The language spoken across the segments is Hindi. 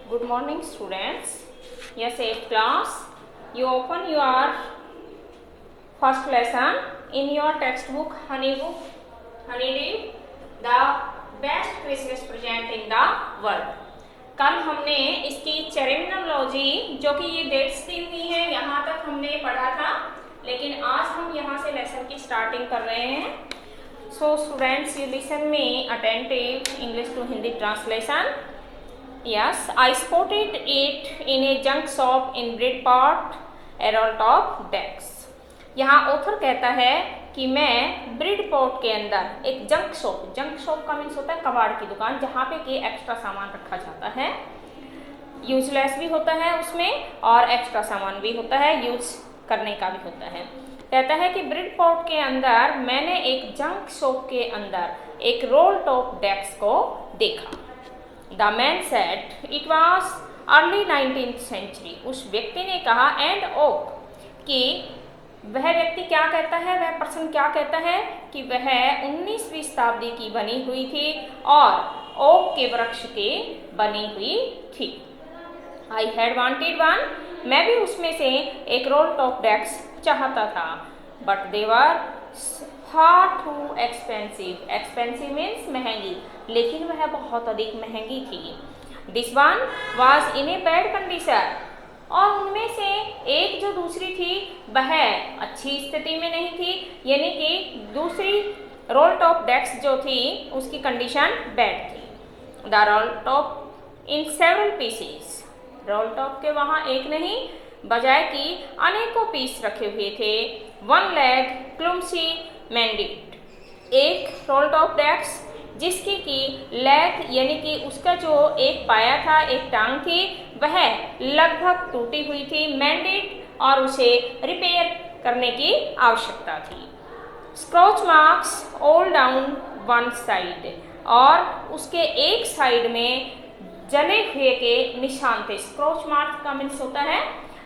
Good morning, students. Yes, 8th class. You open your first lesson in your textbook, Honeydew, the best Christmas present in the world. कल हमने इसकी टर्मिनोलॉजी जो कि ये डेट्स दी हुई है यहाँ तक हमने पढ़ा था, लेकिन आज हम यहाँ से लेसन की स्टार्टिंग कर रहे हैं. So students, you listen me attentive. English to Hindi translation. Yes, I spotted it in a junk shop in Bridport, Erroltop, Dex. यहाँ ऑथर कहता है कि मैं ब्रिडपोर्ट के अंदर एक जंक शॉप का मीन्स होता है कबाड़ की दुकान, जहाँ पे कि एक्स्ट्रा सामान रखा जाता है. यूजलेस भी होता है उसमें और एक्स्ट्रा सामान भी होता है, यूज करने का भी होता है. कहता है कि ब्रिडपोर्ट के अंदर मैंने एक जंक शॉप के अंदर एक रोल टॉप डेस्क को देखा. The man said it was early 19th century. उस व्यक्ति ने कहा एंड ओक कि वह व्यक्ति क्या कहता है, वह पर्सन क्या कहता है कि वह 19वीं शताब्दी की बनी हुई थी और ओक के वृक्ष की बनी हुई थी. I had wanted one. मैं भी उसमें से एक रोल टॉप डेस्क चाहता था. But they were far too expensive. Expensive means महंगी, लेकिन वह बहुत अधिक महंगी थी. This one was in a bad condition. और उनमें से एक जो दूसरी थी वह अच्छी स्थिति में नहीं थी, यानी कि दूसरी रोल टॉप डेस्क जो थी उसकी कंडीशन बैड थी. The roll top in several pieces. Role top के वहाँ एक नहीं बजाय कि अनेकों पीस रखे हुए थे. One leg clumsy mended. एक रोल टॉप डेस्क जिसकी की लेग यानी कि उसका जो एक पाया था, एक टांग थी, वह लगभग टूटी हुई थी. मेंडेड और उसे रिपेयर करने की आवश्यकता थी. Scratch marks all down one side. और उसके एक साइड में जले हुए के निशान थे. स्क्रॉच मार्क्स का मीन्स होता है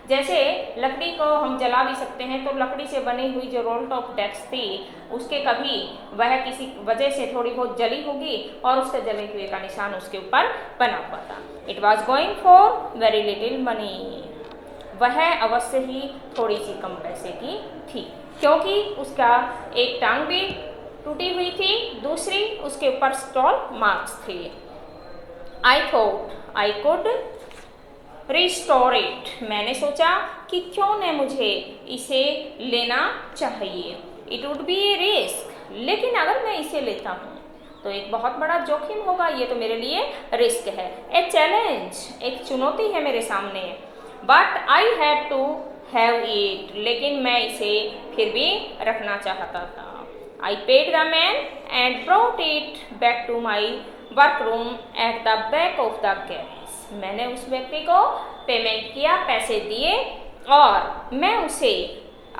जैसे लकड़ी को हम जला भी सकते हैं, तो लकड़ी से बनी हुई जो रोल टॉप डेस्क थी उसके कभी वह किसी वजह से थोड़ी बहुत जली होगी और उसके जले हुए का निशान उसके ऊपर बना हुआ था. It was going for very little money. वह अवश्य ही थोड़ी सी कम पैसे की थी, क्योंकि उसका एक टांग भी टूटी हुई थी, दूसरी उसके ऊपर स्क्रॉच मार्क्स थे. I thought I could restore it. मैंने सोचा कि क्यों न मुझे इसे लेना चाहिए. It would be A risk. लेकिन अगर मैं इसे लेता हूँ तो एक बहुत बड़ा जोखिम होगा, ये तो मेरे लिए रिस्क है. ए चैलेंज, एक चुनौती है मेरे सामने. But I had to have it. लेकिन मैं इसे फिर भी रखना चाहता था. I paid the man and brought it back to my work room at the back of the garage. मैंने उस व्यक्ति को पेमेंट किया, पैसे दिए और मैं उसे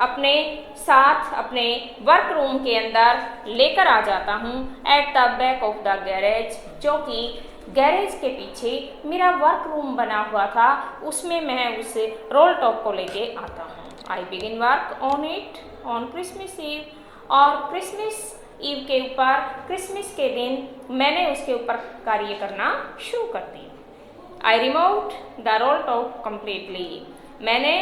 अपने साथ अपने वर्क रूम के अंदर लेकर आ जाता हूँ. Eight the back of the garage, जो कि गैरेज के पीछे मेरा वर्क रूम बना हुआ था, उसमें मैं उस रोल टॉप को लेके आता हूँ. I begin work on it on Christmas Eve. और क्रिसमस ईव के ऊपर, क्रिसमस के दिन मैंने उसके ऊपर कार्य करना शुरू कर दिया. I removed the roll top completely. मैंने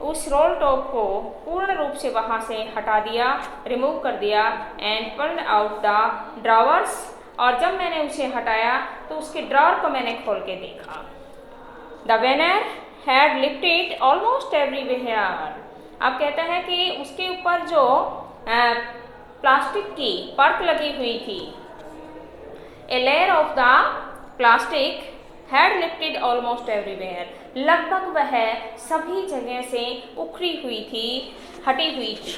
उस रोल टॉप को पूर्ण रूप से वहाँ से हटा दिया, रिमूव कर दिया. And pulled out the drawers. और जब मैंने उसे हटाया तो उसके ड्रॉवर को मैंने खोल के देखा. The Vanern had lifted almost everywhere. अब कहता है कि उसके ऊपर जो प्लास्टिक की परत लगी हुई थी, a layer of the plastic had lifted almost everywhere. लगभग वह सभी जगह से उखड़ी हुई थी, हटी हुई थी.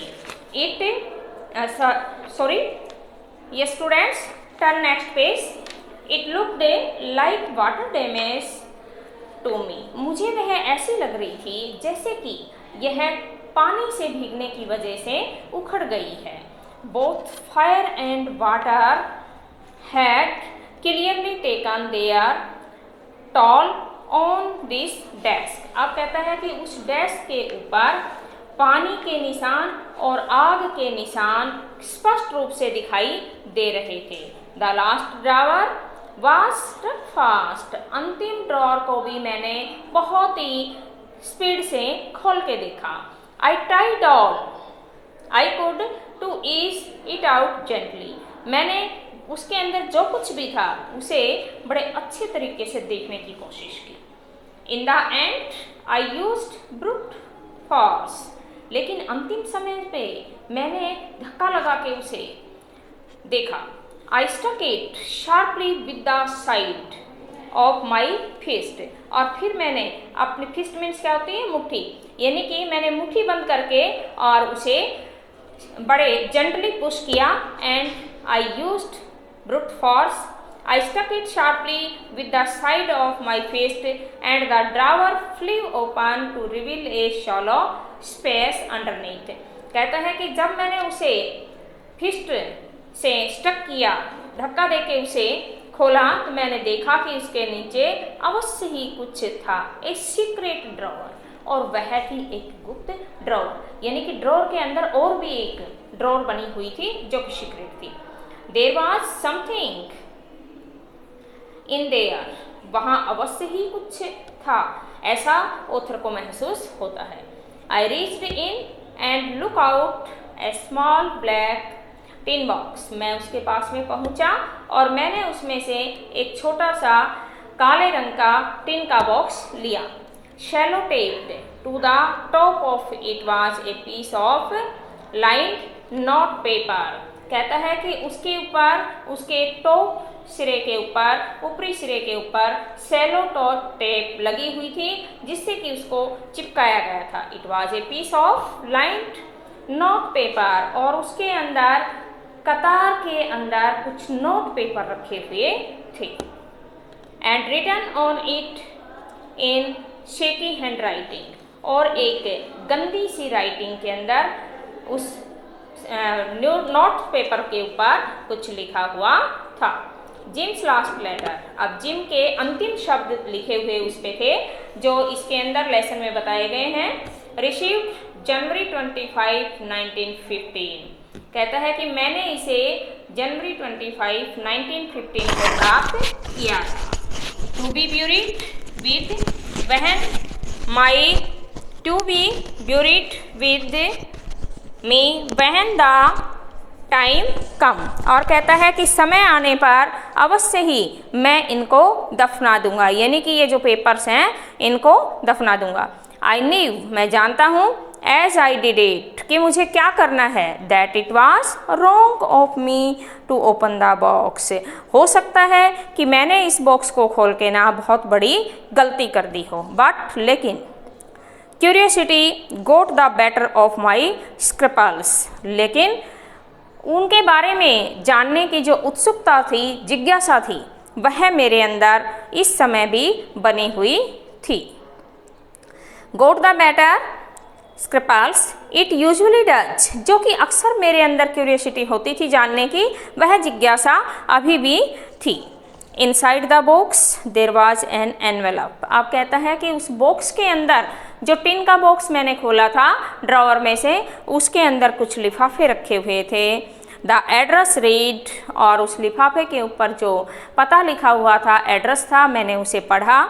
ये students turn next page. It looked like water damage to me. मुझे वह ऐसी लग रही थी जैसे कि यह पानी से भीगने की वजह से उखड़ गई है. Both fire and water had clearly taken their toll on this desk. अब कहता है कि उस डेस्क के ऊपर पानी के निशान और आग के निशान स्पष्ट रूप से दिखाई दे रहे थे. The last drawer was struck fast. अंतिम ड्रॉअर को भी मैंने बहुत ही स्पीड से खोल के देखा. I tried all I could to ease it out gently. मैंने उसके अंदर जो कुछ भी था उसे बड़े अच्छे तरीके से देखने की कोशिश की. In the end, I used brute force. लेकिन अंतिम समय पे मैंने धक्का लगा के उसे देखा. I struck it sharply with the side of my fist. और फिर मैंने अपनी fist means क्या होती है? मुट्ठी. यानी कि मैंने मुट्ठी बंद करके और उसे बड़े gently push किया and I used brute force. I struck it sharply with the side of my fist and the drawer flew open to reveal a shallow space underneath. कहता है कि जब मैंने उसे फिस्ट से स्टक किया, धक्का देके उसे खोला, तो मैंने देखा कि उसके नीचे अवश्य ही कुछ था, एक सीक्रेट ड्रॉअर, और वह थी एक गुप्त ड्रॉअर. यानी कि ड्रॉअर के अंदर और भी एक ड्रॉअर बनी हुई थी जो कि सीक्रेट थी. There was something in their, वहाँ अवश्य ही कुछ था, ऐसा ऑथर को महसूस होता है. I reached in and look out A small black tin box. मैं उसके पास में पहुंचा और मैंने उसमें से एक छोटा सा काले रंग का टिन का बॉक्स लिया. Sellotaped to the top of it was a piece of lined note paper. कहता है कि उसके ऊपर, उसके टॉप सिरे के ऊपर, ऊपरी सिरे के ऊपर सेलो टेप लगी हुई थी जिससे कि उसको चिपकाया गया था. It was a piece of lined note paper. और उसके अंदर, कतार के अंदर कुछ नोट पेपर रखे हुए थे. And written on it in shaky handwriting. और एक गंदी सी राइटिंग के अंदर उस नोट पेपर के ऊपर कुछ लिखा हुआ था. Jim's last letter. अब जिम के अंतिम शब्द लिखे हुए उस पे थे जो इसके अंदर लेसन में बताए गए हैं. रिसीव्ड जनवरी 25, 1915. कहता है कि मैंने इसे जनवरी 25, 1915 को प्राप्त किया. To be buried with when my, to be buried with me when the time कम. और कहता है कि समय आने पर अवश्य ही मैं इनको दफना दूंगा. यानी कि ये जो पेपर्स हैं इनको दफना दूंगा. आई न्यू, मैं जानता हूँ, एज आई डिड इट, कि मुझे क्या करना है. That it was wrong of me to open the box. हो सकता है कि मैंने इस बॉक्स को खोल के ना बहुत बड़ी गलती कर दी हो. बट लेकिन curiosity got the better of my scruples. लेकिन उनके बारे में जानने की जो उत्सुकता थी, जिज्ञासा थी, वह मेरे अंदर इस समय भी बनी हुई थी. Got the better scruples it usually does. जो कि अक्सर मेरे अंदर क्यूरियोसिटी होती थी जानने की, वह जिज्ञासा अभी भी थी. Inside the box there was an envelope. आप कहता है कि उस बॉक्स के अंदर, जो टिन का बॉक्स मैंने खोला था ड्रॉअर में से, उसके अंदर कुछ लिफाफे रखे हुए थे. The address read. और उस लिफाफे के ऊपर जो पता लिखा हुआ था, एड्रेस था, मैंने उसे पढ़ा.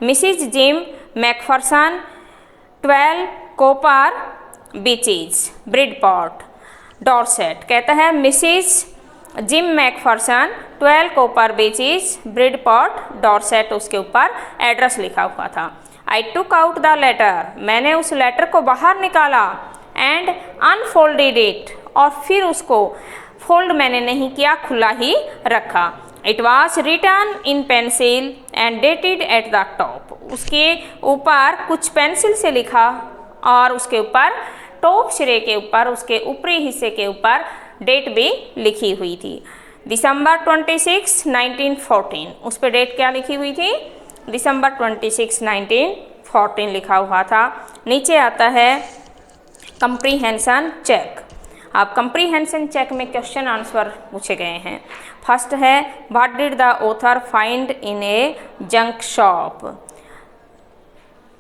मिसिज जिम मैकफरसन 12 कोपर बीचेज ब्रिडपॉट डॉर्सेट. कहता है मिसिज जिम मैकफरसन 12 कोपर बीचेज ब्रिडपॉट डॉर्सेट, उसके ऊपर एड्रेस लिखा हुआ था. आई टुक आउट द लेटर. मैंने उस लेटर को बाहर निकाला. And unfolded it. और फिर उसको फोल्ड मैंने नहीं किया, खुला ही रखा. It was written in pencil and dated at the top. उसके ऊपर कुछ पेंसिल से लिखा और उसके ऊपर टॉप सिरे के ऊपर, उसके ऊपरी हिस्से के ऊपर डेट भी लिखी हुई थी. दिसंबर 26, 1914. उस पर डेट क्या लिखी हुई थी? दिसंबर 26, 1914 लिखा हुआ था. नीचे आता है कंप्रीहेंशन चेक. अब कंप्रीहेंशन चेक में क्वेश्चन आंसर पूछे गए हैं. फर्स्ट है, what did the author find in A junk shop.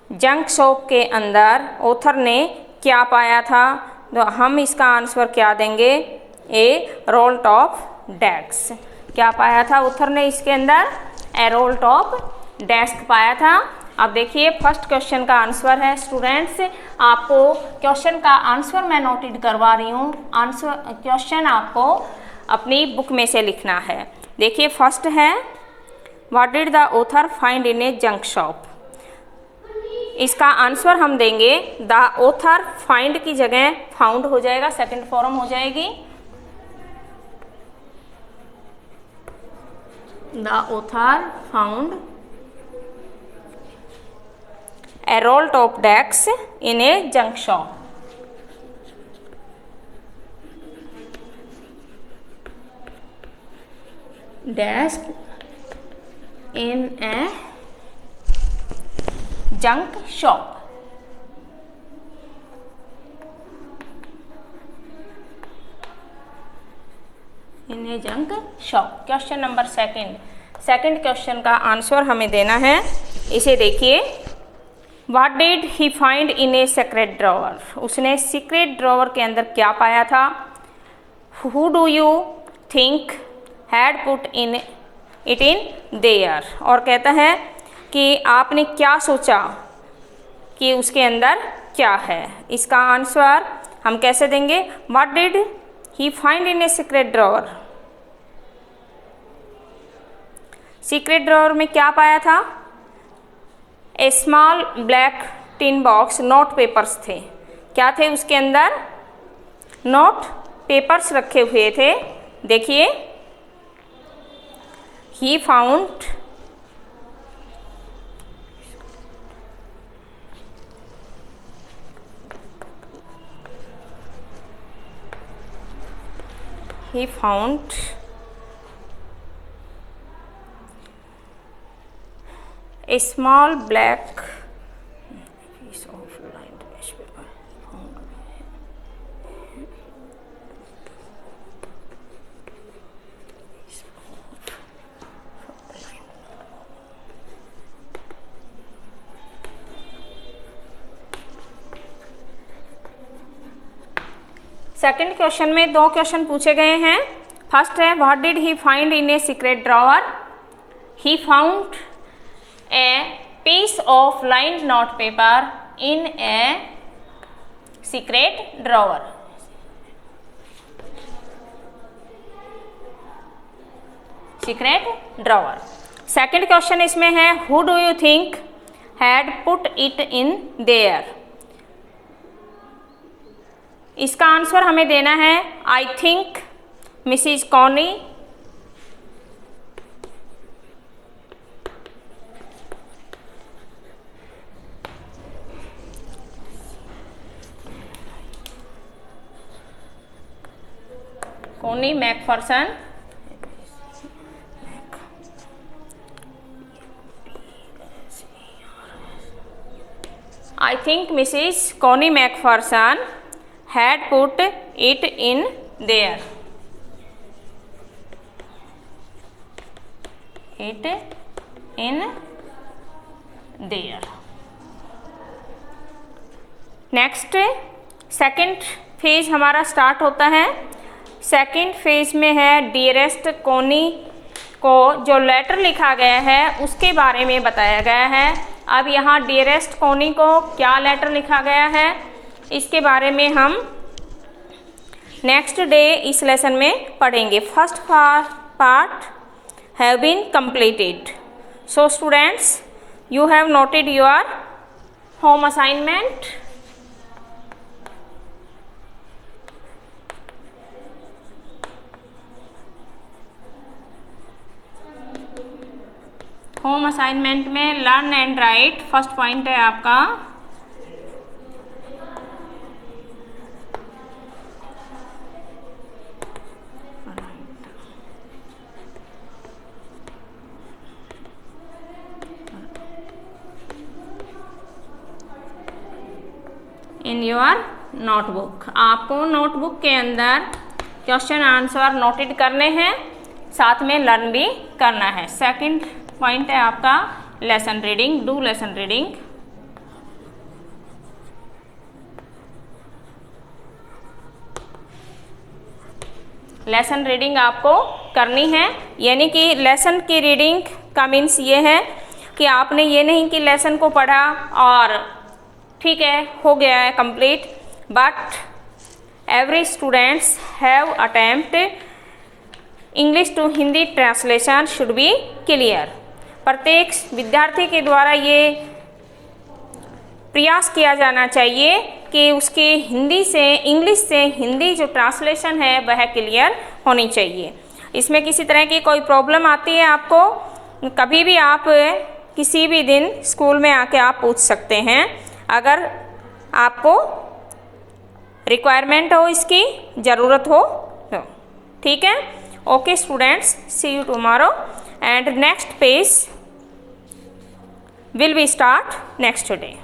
Junk shop के अंदर ऑथर ने क्या पाया था? तो हम इसका आंसर क्या देंगे? ए रोल्ड ऑफ डेक्स. क्या पाया था ऑथर ने इसके अंदर? ए रोल टॉप डेस्क पाया था। अब देखिए फर्स्ट क्वेश्चन का आंसर है स्टूडेंट्स, आपको क्वेश्चन का आंसर मैं नोटेड करवा रही हूँ। आंसर क्वेश्चन आपको अपनी बुक में से लिखना है। देखिए फर्स्ट है, what did the author find in A junk shop. इसका आंसर हम देंगे द ऑथर, फाइंड की जगह फाउंड हो जाएगा, सेकंड फॉर्म हो जाएगी। The author found a role top desk in A junk shop. Desk in A junk shop. In A junk shop. Question number second question का आंसर हमें देना है। इसे देखिए, what did he find in a secret drawer. उसने सीक्रेट ड्रॉवर के अंदर क्या पाया था? Who do you think had put in it in there. और कहता है कि आपने क्या सोचा कि उसके अंदर क्या है। इसका आंसर हम कैसे देंगे? What did he find in a secret drawer. Secret drawer में क्या पाया था? A small black tin box, note papers थे। क्या थे उसके अंदर? नोट पेपर्स रखे हुए थे। देखिए, he found a small black piece of lined newspaper. Second question में दो क्वेश्चन पूछे गए हैं। फर्स्ट है, what did he find in a secret drawer. He found a piece of lined note paper in a secret drawer. Secret drawer. Second question इसमें है, who do you think had put it in there. इसका आंसर हमें देना है, I think Mrs Connie McPherson I think Mrs. Connie MacPherson had put it in there. It in there. Next second phase हमारा स्टार्ट होता है। सेकंड फेज में है डियरेस्ट कोनी को जो लेटर लिखा गया है उसके बारे में बताया गया है। अब यहाँ डियरेस्ट कोनी को क्या लेटर लिखा गया है इसके बारे में हम नेक्स्ट डे इस लेसन में पढ़ेंगे। First part have been completed. So students, you have noted your home assignment. Home assignment में learn and write first point है आपका इन योर नोटबुक। आपको नोटबुक के अंदर क्वेश्चन आंसर नोटेड करने हैं, साथ में लर्न भी करना है। सेकंड पॉइंट है आपका lesson reading. Do lesson reading. Lesson reading आपको करनी है। यानी कि लेसन की रीडिंग का मीन्स ये है कि आपने ये नहीं कि लेसन को पढ़ा और ठीक है हो गया है complete, but every students have attempt English to Hindi translation should be clear. प्रत्येक विद्यार्थी के द्वारा ये प्रयास किया जाना चाहिए कि उसके हिंदी से इंग्लिश से हिंदी जो ट्रांसलेशन है वह क्लियर होनी चाहिए। इसमें किसी तरह की कोई प्रॉब्लम आती है आपको, कभी भी आप किसी भी दिन स्कूल में आके आप पूछ सकते हैं अगर आपको रिक्वायरमेंट हो, इसकी ज़रूरत हो तो। ठीक है, okay students, see you tomorrow and next page will be start next day.